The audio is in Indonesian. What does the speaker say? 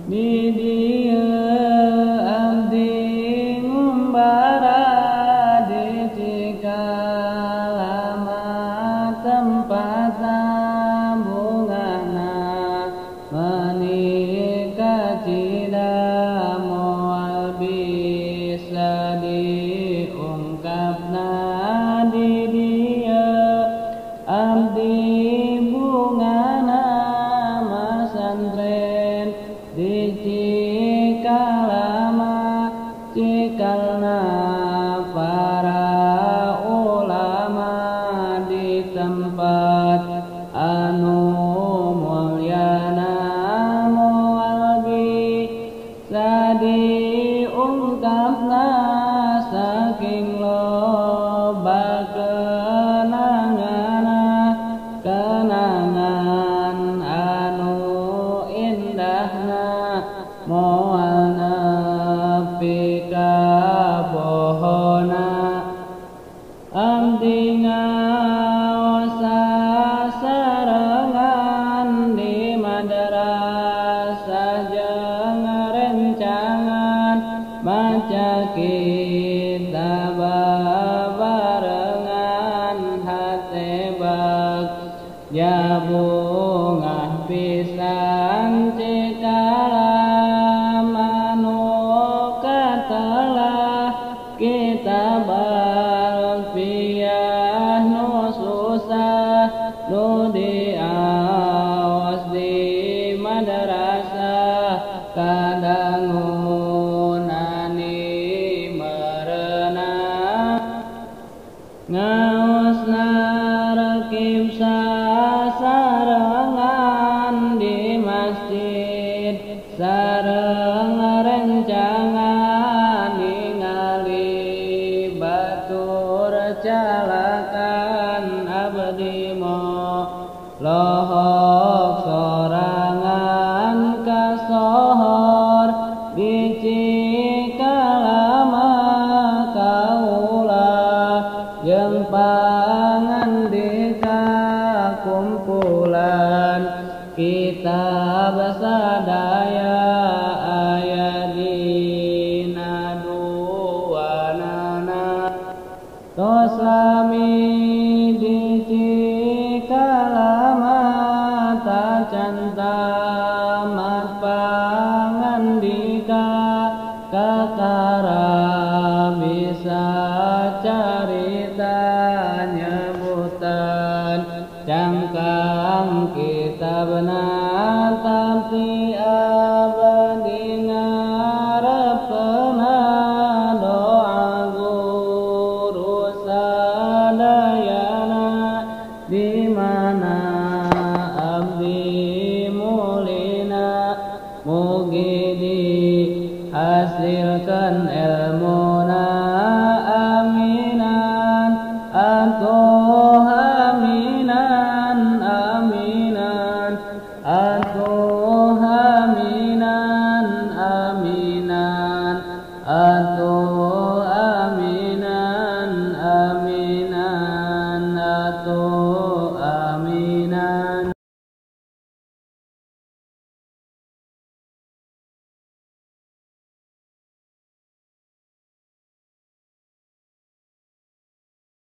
di dieu abdi ngumbara di cikalama tempat bungana menikah tidak moal bisa diungkapna di dia abdi bungana masantren di cikalama cikalna para ulama di tempat anu mulyana moal bisa diungkapna saking loba kenangan anu indahna moal nepi ka pohona abdi ngaosa sarengan di madrasah jeung rencangan maca kitab barengan hate bak ya bungah pisan cikalama nu katelah kitab alfiyah nu susah nu diaos di madrasah kadangunani merenang ngaosna rakib sasarengan di masjid sareng rencangan ningali batur calakan abdi lohok sorangan kasohor di cikalama kaula jeung pangandika kumpulan kitab sadaya aya dina duanana tos lami di cikalama tacan tamat pangandika kakara bisa carita nyebutan cangkang